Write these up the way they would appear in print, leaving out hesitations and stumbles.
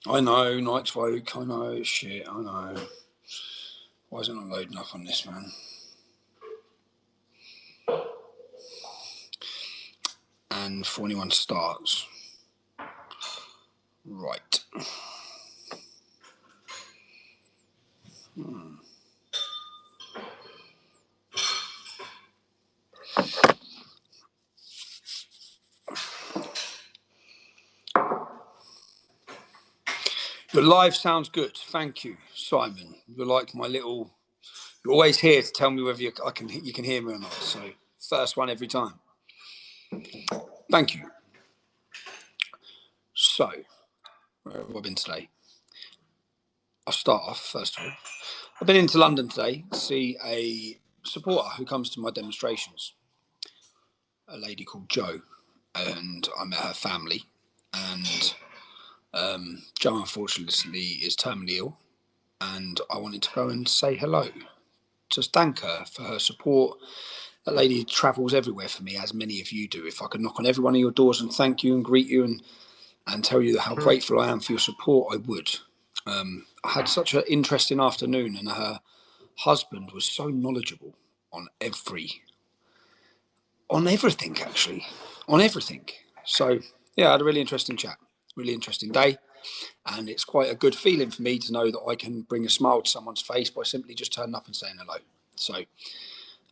I know, Night's woke. I know, shit. I know. Why is it not loading up on this, man? And 41 starts. Right. Your live sounds good. Thank you, Simon. You're like my little. You're always here to tell me whether you can hear me or not. So first one every time. Thank you. So, where have I been today? I'll start off first of all. I've been into London today to see a supporter who comes to my demonstrations. A lady called Jo, and I met her family. And Jo, unfortunately, is terminally ill, and I wanted to go and say hello, to thank her for her support. That lady travels everywhere for me, as many of you do. If I could knock on every one of your doors and thank you and greet you and tell you how grateful I am for your support, I would. I had such an interesting afternoon, and her husband was so knowledgeable on everything, actually, on everything. So, yeah, I had a really interesting chat, really interesting day. And it's quite a good feeling for me to know that I can bring a smile to someone's face by simply just turning up and saying hello. So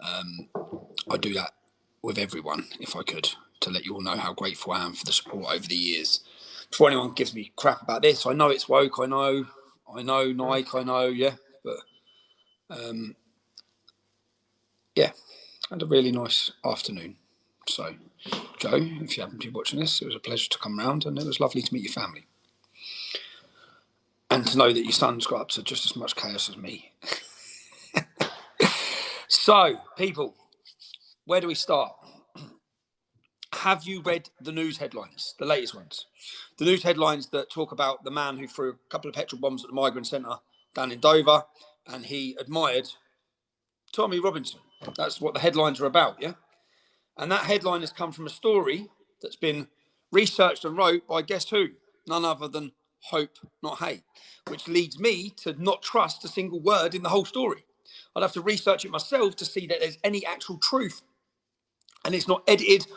I do that with everyone, if I could, to let you all know how grateful I am for the support over the years. Before anyone gives me crap about this, I know it's woke, I know, Nike, I know, yeah. But, yeah, I had a really nice afternoon. So, Jo, if you happen to be watching this, it was a pleasure to come round, and it was lovely to meet your family. And to know that your son's got up to just as much chaos as me. So, people, where do we start? Have you read the news headlines, the latest ones? The news headlines that talk about the man who threw a couple of petrol bombs at the migrant centre down in Dover, and he admired Tommy Robinson. That's what the headlines are about, yeah? And that headline has come from a story that's been researched and wrote by guess who? None other than Hope Not Hate, which leads me to not trust a single word in the whole story. I'd have to research it myself to see that there's any actual truth, and it's not edited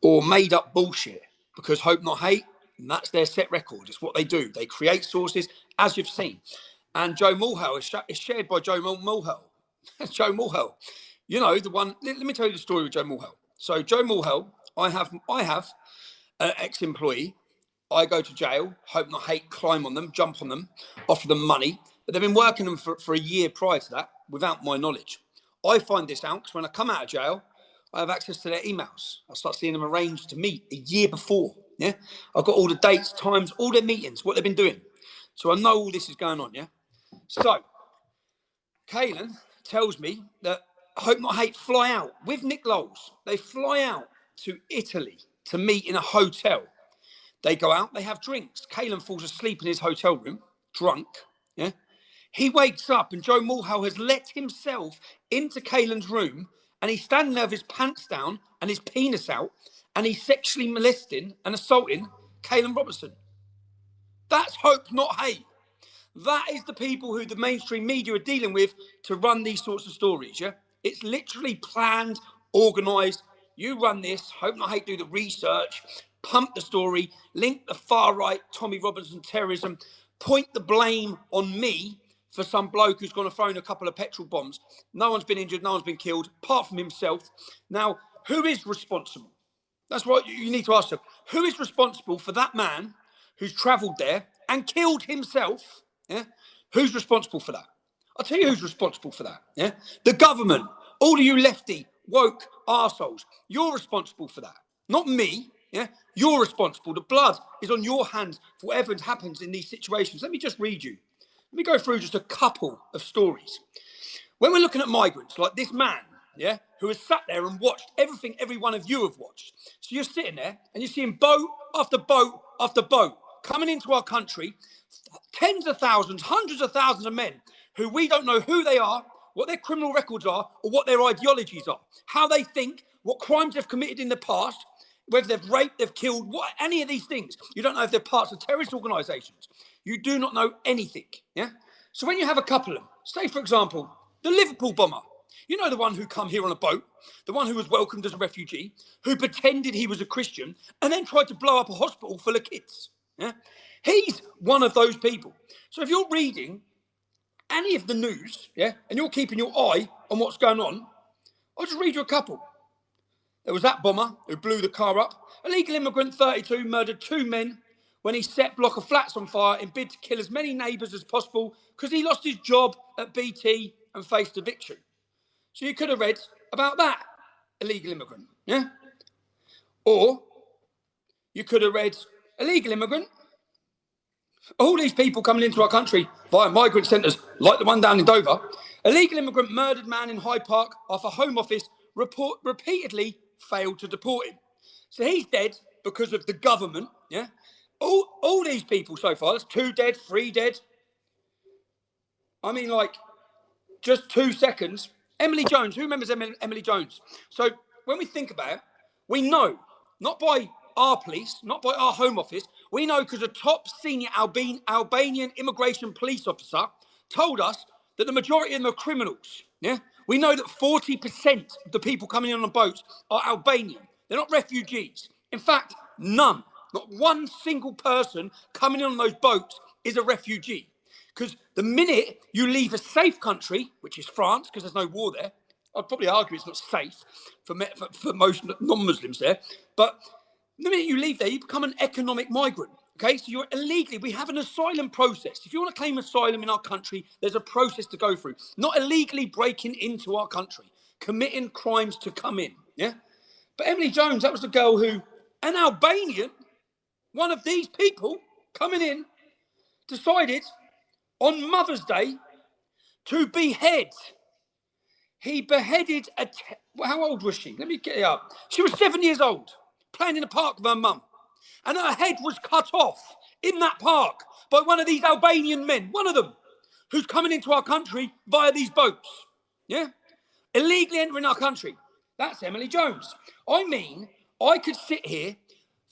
or made up bullshit, because Hope Not Hate, and that's their set record. It's what they do. They create sources, as you've seen. And Joe Mulhall is shared by Joe Mulhall. Joe Mulhall, you know, the one. Let me tell you the story with Joe Mulhall. So Joe Mulhall, I have an ex-employee. I go to jail, Hope Not Hate, climb on them, jump on them, offer them money. But they've been working them for a year prior to that without my knowledge. I find this out because when I come out of jail, I have access to their emails. I start seeing them arranged to meet a year before. Yeah, I've got all the dates, times, all their meetings, what they've been doing. So I know all this is going on. Yeah. So Kaylin tells me that Hope Not Hate fly out with Nick Lowles. They fly out to Italy to meet in a hotel. They go out, they have drinks. Kaylin falls asleep in his hotel room, drunk. Yeah. He wakes up and Joe Mulhall has let himself into Kaylin's room, and he's standing there with his pants down and his penis out, and he's sexually molesting and assaulting Kaylin Robertson. That's Hope Not Hate. That is the people who the mainstream media are dealing with to run these sorts of stories, yeah? It's literally planned, organised. You run this, Hope Not Hate do the research, pump the story, link the far-right Tommy Robinson terrorism, point the blame on me for some bloke who's gone and thrown a couple of petrol bombs. No one's been injured, no one's been killed, apart from himself. Now, who is responsible? That's what you need to ask yourself. Who is responsible for that man who's travelled there and killed himself? Yeah, who's responsible for that? I'll tell you who's responsible for that. Yeah, the government. All of you lefty woke arseholes. You're responsible for that, not me. Yeah, you're responsible. The blood is on your hands for whatever happens in these situations. Let me just read you. Let me go through just a couple of stories. When we're looking at migrants, like this man, yeah, who has sat there and watched everything every one of you have watched. So you're sitting there and you're seeing boat after boat after boat coming into our country, tens of thousands, hundreds of thousands of men who we don't know who they are, what their criminal records are, or what their ideologies are, how they think, what crimes they've committed in the past, whether they've raped, they've killed, what any of these things. You don't know if they're parts of terrorist organisations. You do not know anything. Yeah. So when you have a couple of them, say for example, the Liverpool bomber, you know, the one who come here on a boat, the one who was welcomed as a refugee, who pretended he was a Christian and then tried to blow up a hospital full of kids. Yeah. He's one of those people. So if you're reading any of the news, yeah, and you're keeping your eye on what's going on, I'll just read you a couple. There was that bomber who blew the car up. Illegal immigrant 32 murdered 2 men when he set block of flats on fire in bid to kill as many neighbours as possible because he lost his job at BT and faced eviction. So you could have read about that illegal immigrant, yeah? Or you could have read illegal immigrant. All these people coming into our country via migrant centres, like the one down in Dover. Illegal immigrant murdered man in Hyde Park after Home Office repeatedly failed to deport him. So he's dead because of the government, yeah? All these people so far, that's 2 dead, 3 dead. I mean, like, just 2 seconds. Emily Jones, who remembers Emily Jones? So when we think about it, we know, not by our police, not by our Home Office, we know because a top senior Albanian immigration police officer told us that the majority of them are criminals. Yeah, we know that 40% of the people coming in on the boats are Albanian. They're not refugees. In fact, none, not one single person coming in on those boats is a refugee. Because the minute you leave a safe country, which is France, because there's no war there, I'd probably argue it's not safe for most non-Muslims there, but the minute you leave there, you become an economic migrant. Okay, so you're illegally, we have an asylum process. If you want to claim asylum in our country, there's a process to go through. Not illegally breaking into our country, committing crimes to come in. Yeah. But Emily Jones, that was the girl who, an Albanian, one of these people coming in, decided on Mother's Day to behead. He beheaded how old was she? Let me get it up. She was 7 years old, playing in the park with her mum. And her head was cut off in that park by one of these Albanian men, one of them, who's coming into our country via these boats. Yeah? Illegally entering our country. That's Emily Jones. I mean, I could sit here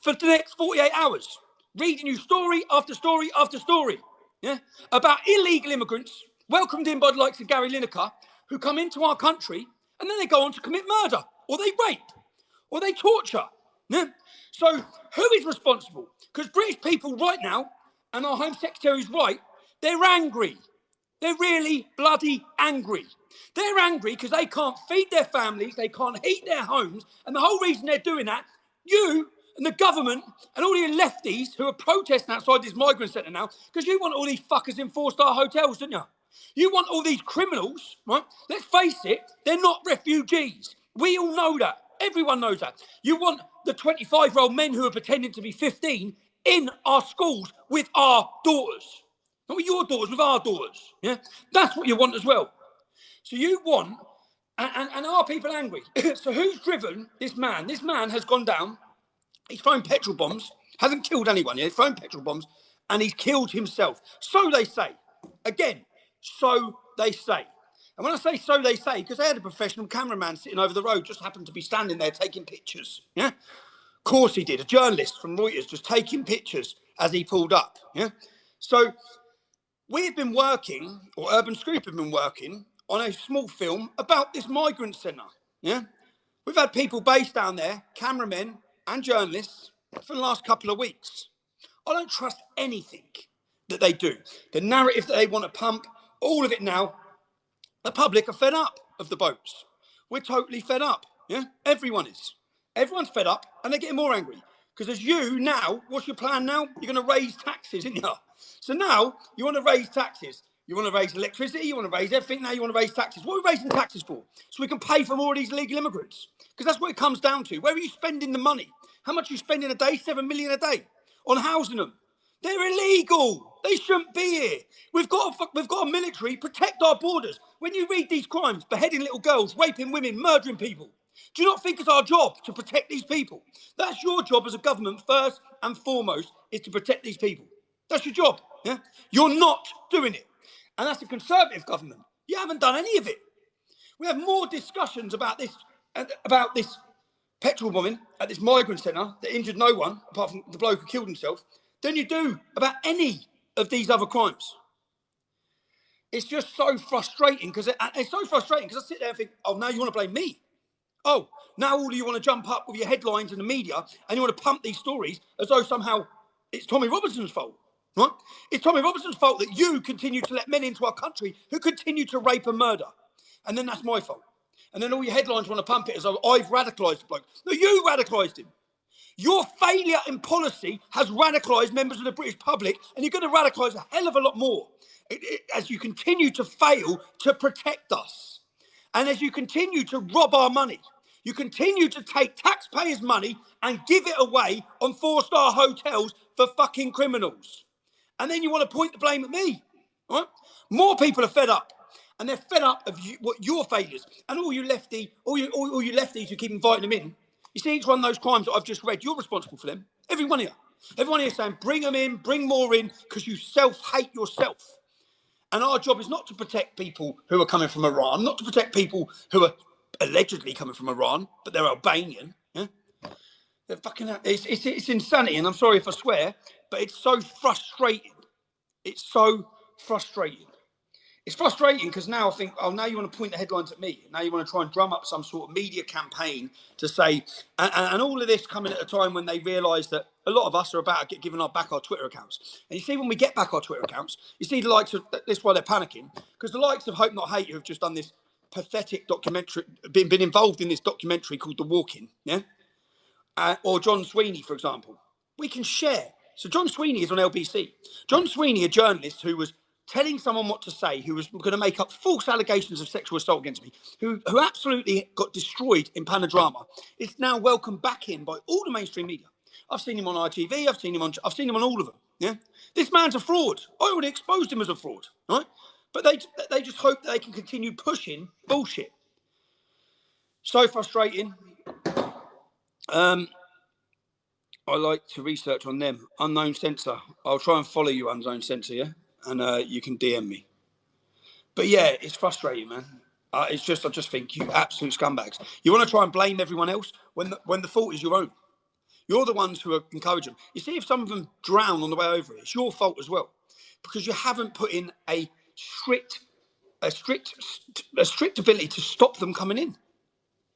for the next 48 hours reading you story after story after story, yeah, about illegal immigrants welcomed in by the likes of Gary Lineker who come into our country and then they go on to commit murder or they rape or they torture. Yeah? So who is responsible? Because British people right now, and our Home Secretary's right, they're angry. They're really bloody angry. They're angry because they can't feed their families, they can't heat their homes, and the whole reason they're doing that, you and the government and all the lefties who are protesting outside this migrant centre now, because you want all these fuckers in 4-star hotels, don't you? You want all these criminals, right? Let's face it, they're not refugees. We all know that. Everyone knows that. You want the 25-year-old men who are pretending to be 15 in our schools with our daughters. Not with your daughters, with our daughters. Yeah, that's what you want as well. So you want, and are people angry? So who's driven this man? This man has gone down. He's thrown petrol bombs. Hasn't killed anyone yet. He's thrown petrol bombs, and he's killed himself. So they say. Again, so they say. And when I say so they say, because they had a professional cameraman sitting over the road, just happened to be standing there taking pictures. Yeah, of course he did. A journalist from Reuters just taking pictures as he pulled up. Yeah, so we've been working, or Urban Scoop have been working, on a small film about this migrant centre. Yeah, we've had people based down there, cameramen and journalists, for the last couple of weeks. I don't trust anything that they do. The narrative that they want to pump, all of it now. The public are fed up of the boats. We're totally fed up. Yeah, everyone is. Everyone's fed up, and they're getting more angry. Because as you now, what's your plan now? You're going to raise taxes, aren't you? So now you want to raise taxes. You want to raise electricity. You want to raise everything. Now you want to raise taxes. What are we raising taxes for? So we can pay for more of these illegal immigrants. Because that's what it comes down to. Where are you spending the money? How much are you spending a day? 7 million a day on housing them. They're illegal. They shouldn't be here. We've got a military, protect our borders. When you read these crimes, beheading little girls, raping women, murdering people, do you not think it's our job to protect these people? That's your job as a government, first and foremost, is to protect these people. That's your job. Yeah? You're not doing it. And that's a Conservative government. You haven't done any of it. We have more discussions about this petrol bombing at this migrant centre that injured no one, apart from the bloke who killed himself, than you do about any of these other crimes. It's just so frustrating because it's so frustrating because I sit there and think, oh, now you want to blame me. Oh, now all of you want to jump up with your headlines in the media and you want to pump these stories as though somehow it's Tommy Robinson's fault, right? It's Tommy Robinson's fault that you continue to let men into our country who continue to rape and murder. And then that's my fault. And then all your headlines want to pump it as though I've radicalised the bloke. No, you radicalised him. Your failure in policy has radicalised members of the British public, and you're going to radicalise a hell of a lot more as you continue to fail to protect us. And as you continue to rob our money, you continue to take taxpayers' money and give it away on 4-star hotels for fucking criminals. And then you want to point the blame at me. Right? More people are fed up. And they're fed up of your failures. And all you lefties who keep inviting them in, you see each one of those crimes that I've just read, you're responsible for them. Every one of you. Everyone here is saying, bring them in, bring more in, because you self-hate yourself. And our job is not to protect people who are coming from Iran, not to protect people who are allegedly coming from Iran, but they're Albanian. Yeah? They're fucking, it's insanity, and I'm sorry if I swear, but it's so frustrating. It's so frustrating. It's frustrating because now I think, oh, now you want to point the headlines at me. Now you want to try and drum up some sort of media campaign to say, and all of this coming at a time when they realise that a lot of us are about to get given back our Twitter accounts. And you see, when we get back our Twitter accounts, you see the likes of, this is why they're panicking, because the likes of Hope Not Hate, who have just done this pathetic documentary, been involved in this documentary called The Walk-In, yeah? Or John Sweeney, for example. We can share. So John Sweeney is on LBC. John Sweeney, a journalist who was telling someone what to say, who was going to make up false allegations of sexual assault against me, who absolutely got destroyed in Panodrama, is now welcomed back in by all the mainstream media. I've seen him on ITV, I've seen him on all of them. Yeah, this man's a fraud. I already exposed him as a fraud, right? But they just hope that they can continue pushing bullshit. So frustrating. I like to research on them. Unknown Censor. I'll try and follow you, Unknown Censor, yeah? And you can DM me. But yeah, it's frustrating, man. I just think you absolute scumbags. You want to try and blame everyone else when the fault is your own. You're the ones who are encouraging them. You see, if some of them drown on the way over, it's your fault as well, because you haven't put in a strict ability to stop them coming in.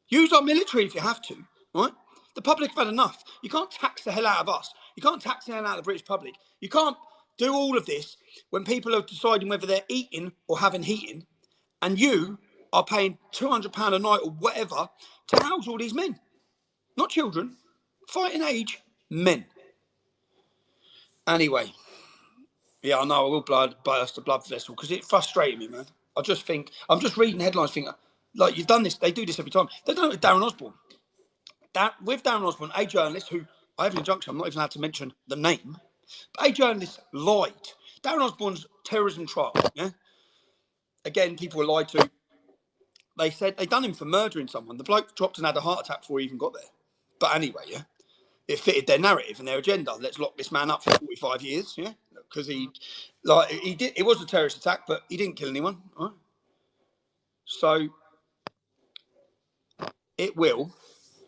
Use our military if you have to, right? The public have had enough. You can't tax the hell out of us. You can't tax the hell out of the British public. You can't do all of this when people are deciding whether they're eating or having heating, and you are paying £200 a night or whatever to house all these men. Not children, fighting age men. Anyway, yeah, I know I will burst the blood vessel because it frustrated me, man. I just think, I'm just reading headlines thinking, like, you've done this, they do this every time. They've done it with Darren Osborne. With Darren Osborne, a journalist who, I have an injunction, I'm not even allowed to mention the name, but a journalist lied. Darren Osborne's terrorism trial, yeah? Again, people were lied to. They said they'd done him for murdering someone. The bloke dropped and had a heart attack before he even got there. But anyway, yeah, it fitted their narrative and their agenda. Let's lock this man up for 45 years, yeah? Because he did, it was a terrorist attack, but he didn't kill anyone, right? So, it will.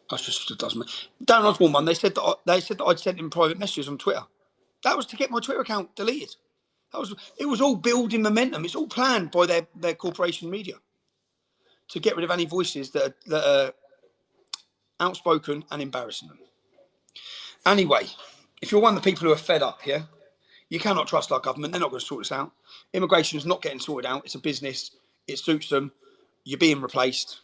That's just, it doesn't matter. Darren Osborne one, they said that I'd sent him private messages on Twitter. That was to get my Twitter account deleted. It was all building momentum. It's all planned by their corporation media to get rid of any voices that are outspoken and embarrassing them. Anyway, if you're one of the people who are fed up, yeah, you cannot trust our government. They're not going to sort this out. Immigration is not getting sorted out. It's a business. It suits them. You're being replaced.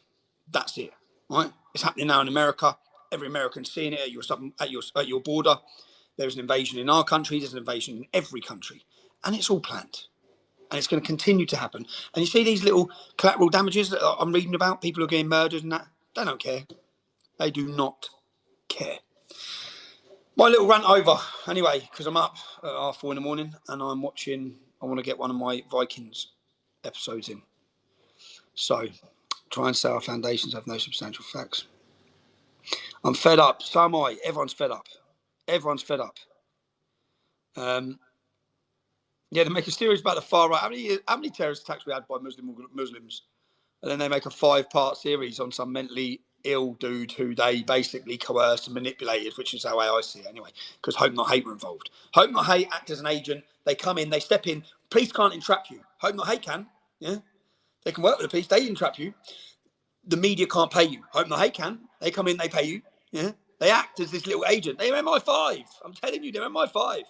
That's it, right? It's happening now in America. Every American's seeing it at your border. There's an invasion in our country. There's an invasion in every country. And it's all planned. And it's going to continue to happen. And you see these little collateral damages that I'm reading about, people who are getting murdered and that, they don't care. They do not care. My little rant over, anyway, because I'm up at 4:30 in the morning and I want to get one of my Vikings episodes in. So, try and say our foundations have no substantial facts. I'm fed up. So am I. Everyone's fed up. Everyone's fed up. Yeah, they make a series about the far right. How many terrorist attacks we had by Muslims? And then they make a 5-part series on some mentally ill dude who they basically coerced and manipulated, which is how I see it anyway, because Hope Not Hate were involved. Hope Not Hate act as an agent. They come in, they step in. Police can't entrap you. Hope Not Hate can. Yeah, they can work with the police. They entrap you. The media can't pay you. Hope Not Hate can. They come in, they pay you. Yeah, they act as this little agent. They're MI5. I'm telling you, they're MI5.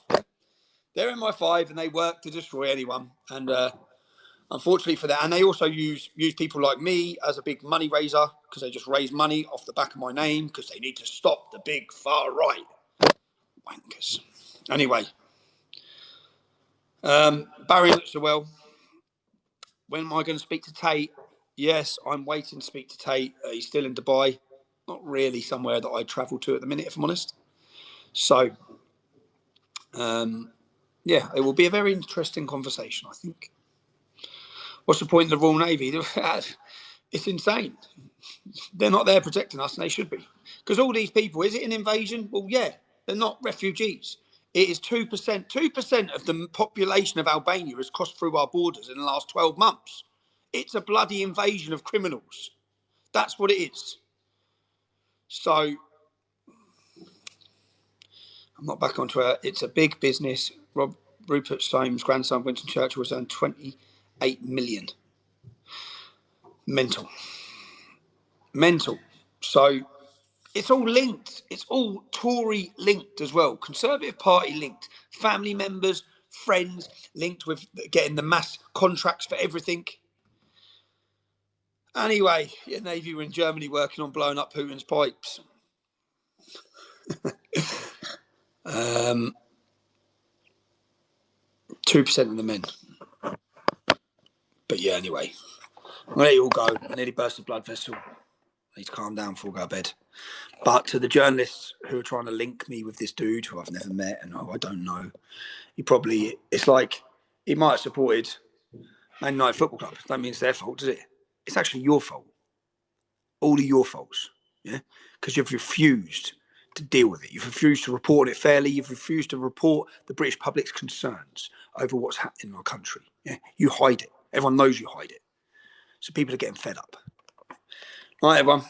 They're MI5, and they work to destroy anyone. And unfortunately for that, and they also use people like me as a big money raiser, because they just raise money off the back of my name, because they need to stop the big far right wankers. Anyway, Barry looks so well. When am I going to speak to Tate? Yes, I'm waiting to speak to Tate. He's still in Dubai. Not really somewhere that I travel to at the minute, if I'm honest. So, yeah, it will be a very interesting conversation, I think. What's the point of the Royal Navy? It's insane. They're not there protecting us, and they should be. Because all these people, is it an invasion? Well, yeah, they're not refugees. It is 2%. 2% of the population of Albania has crossed through our borders in the last 12 months. It's a bloody invasion of criminals. That's what it is. So, I'm not back onto it. It's a big business. Rupert Soames' grandson, Winston Churchill, was earned 28 million. Mental. So, it's all linked. It's all Tory linked as well. Conservative Party linked. Family members, friends linked with getting the mass contracts for everything. Anyway, your Navy were in Germany working on blowing up Putin's pipes. 2% of the men. But yeah, anyway. I'm going to let you all go. I nearly burst a blood vessel. I need to calm down before I go to bed. But to the journalists who are trying to link me with this dude who I've never met and I don't know, it's like he might have supported Man United Football Club. That means it's their fault, does it? It's actually your fault. All of your faults. Yeah? Because you've refused to deal with it. You've refused to report it fairly. You've refused to report the British public's concerns over what's happening in our country. Yeah? You hide it. Everyone knows you hide it. So people are getting fed up. All right, everyone.